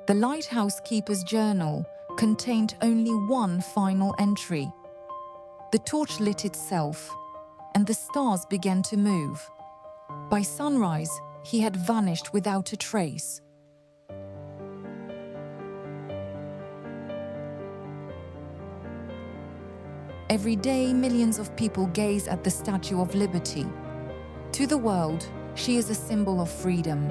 The lighthouse keeper's journal contained only one final entry. The torch lit itself, and the stars began to move. By sunrise, he had vanished without a trace. Every day, millions of people gaze at the Statue of Liberty. To the world, she is a symbol of freedom.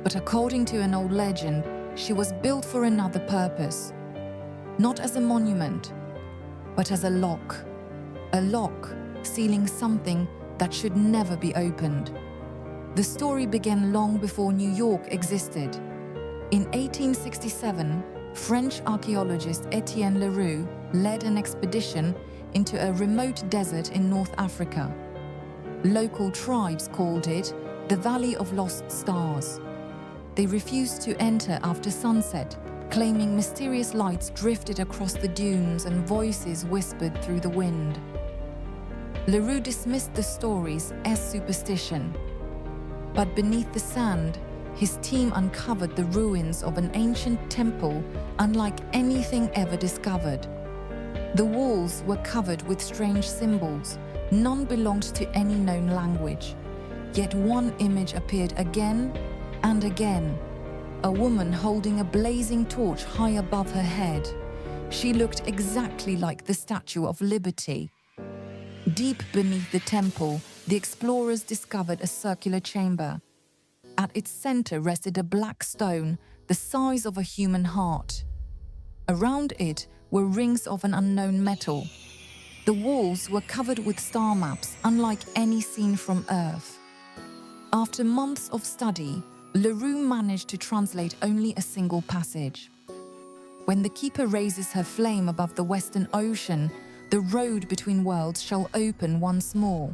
But according to an old legend, she was built for another purpose. Not as a monument, but as a lock sealing something that should never be opened. The story began long before New York existed. In 1867, French archaeologist Etienne Leroux led an expedition into a remote desert in North Africa. Local tribes called it the Valley of Lost Stars. They refused to enter after sunset, claiming mysterious lights drifted across the dunes and voices whispered through the wind. Leroux dismissed the stories as superstition. But beneath the sand, his team uncovered the ruins of an ancient temple unlike anything ever discovered. The walls were covered with strange symbols. None belonged to any known language. Yet one image appeared again and again. A woman holding a blazing torch high above her head. She looked exactly like the Statue of Liberty. Deep beneath the temple, the explorers discovered a circular chamber. At its center rested a black stone the size of a human heart. Around it were rings of an unknown metal. The walls were covered with star maps unlike any seen from Earth. After months of study, Leroux managed to translate only a single passage. When the keeper raises her flame above the Western Ocean, the road between worlds shall open once more.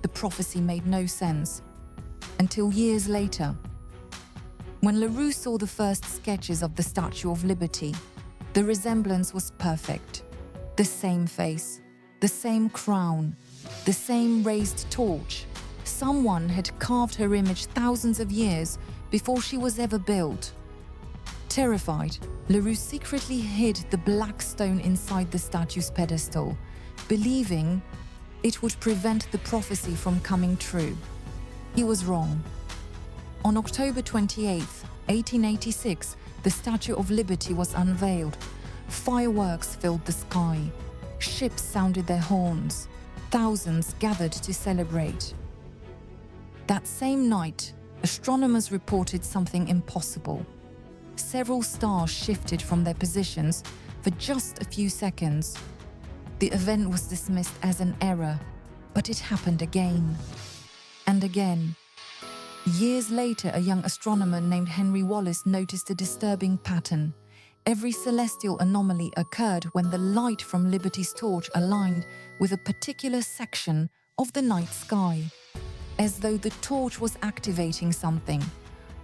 The prophecy made no sense until years later. When Leroux saw the first sketches of the Statue of Liberty, the resemblance was perfect. The same face, the same crown, the same raised torch. Someone had carved her image thousands of years before she was ever built. Terrified, Leroux secretly hid the black stone inside the statue's pedestal, believing it would prevent the prophecy from coming true. He was wrong. On October 28, 1886, the Statue of Liberty was unveiled. Fireworks filled the sky. Ships sounded their horns. Thousands gathered to celebrate. That same night, astronomers reported something impossible. Several stars shifted from their positions for just a few seconds. The event was dismissed as an error, but it happened again and again. Years later, a young astronomer named Henry Wallace noticed a disturbing pattern. Every celestial anomaly occurred when the light from Liberty's torch aligned with a particular section of the night sky, as though the torch was activating something.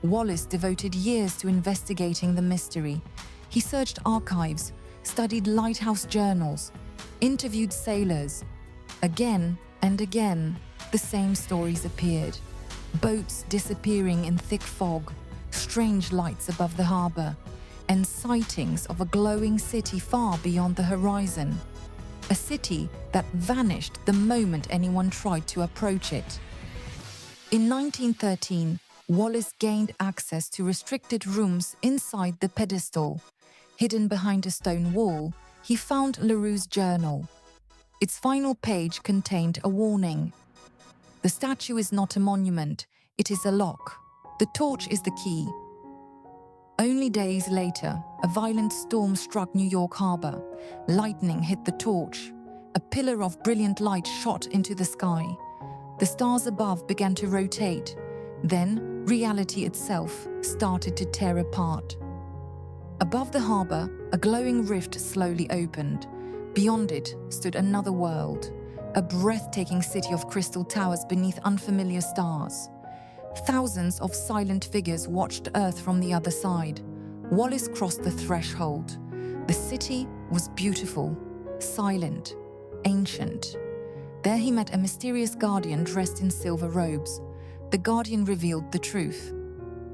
Wallace devoted years to investigating the mystery. He searched archives, studied lighthouse journals, interviewed sailors. Again and again, the same stories appeared. Boats disappearing in thick fog, strange lights above the harbor, and sightings of a glowing city far beyond the horizon. A city that vanished the moment anyone tried to approach it. In 1913, Wallace gained access to restricted rooms inside the pedestal. Hidden behind a stone wall, he found Leroux's journal. Its final page contained a warning. The statue is not a monument, it is a lock. The torch is the key. Only days later, a violent storm struck New York Harbor. Lightning hit the torch. A pillar of brilliant light shot into the sky. The stars above began to rotate. Then, reality itself started to tear apart. Above the harbor, a glowing rift slowly opened. Beyond it stood another world, a breathtaking city of crystal towers beneath unfamiliar stars. Thousands of silent figures watched Earth from the other side. Wallace crossed the threshold. The city was beautiful, silent, ancient. There he met a mysterious guardian dressed in silver robes. The guardian revealed the truth.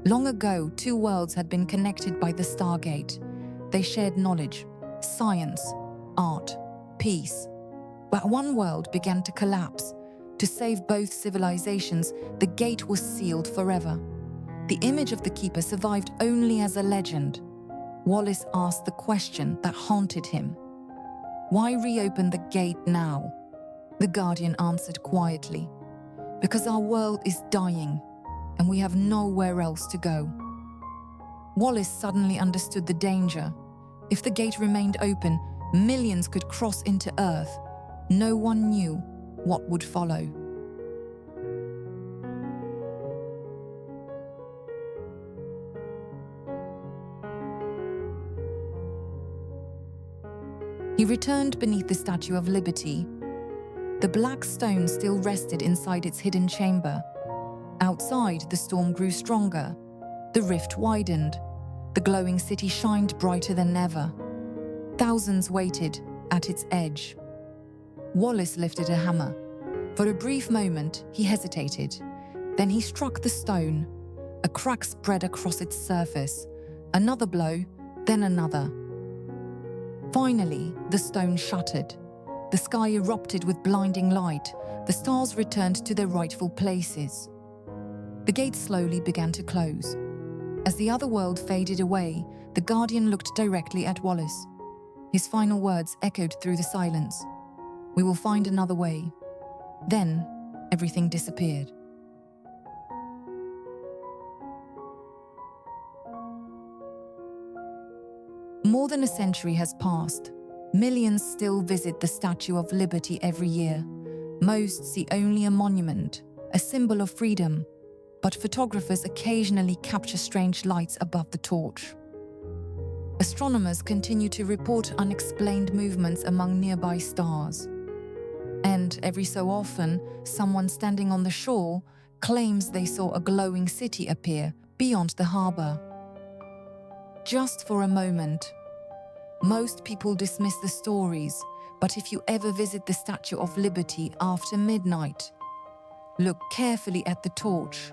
Long ago, two worlds had been connected by the Stargate. They shared knowledge, science, art, peace. But one world began to collapse. To save both civilizations, the gate was sealed forever. The image of the Keeper survived only as a legend. Wallace asked the question that haunted him. Why reopen the gate now? The Guardian answered quietly. Because our world is dying, and we have nowhere else to go. Wallace suddenly understood the danger. If the gate remained open, millions could cross into Earth. No one knew what would follow. He returned beneath the Statue of Liberty. The black stone still rested inside its hidden chamber. Outside, the storm grew stronger. The rift widened. The glowing city shined brighter than ever. Thousands waited at its edge. Wallace lifted a hammer. For a brief moment, he hesitated. Then he struck the stone. A crack spread across its surface. Another blow, then another. Finally, the stone shattered. The sky erupted with blinding light. The stars returned to their rightful places. The gate slowly began to close. As the other world faded away, the Guardian looked directly at Wallace. His final words echoed through the silence. "We will find another way." Then, everything disappeared. More than a century has passed. Millions still visit the Statue of Liberty every year. Most see only a monument, a symbol of freedom, but photographers occasionally capture strange lights above the torch. Astronomers continue to report unexplained movements among nearby stars. And every so often, someone standing on the shore claims they saw a glowing city appear beyond the harbor. Just for a moment. Most people dismiss the stories, but if you ever visit the Statue of Liberty after midnight, look carefully at the torch,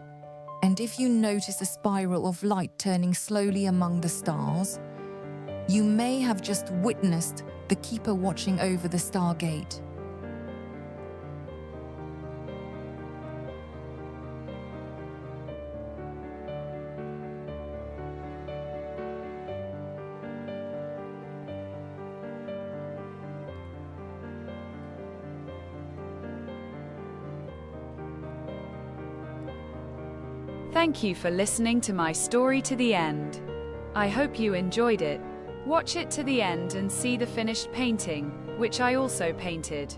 and if you notice a spiral of light turning slowly among the stars, you may have just witnessed the Keeper watching over the Stargate. Thank you for listening to my story to the end. I hope you enjoyed it. Watch it to the end and see the finished painting, which I also painted.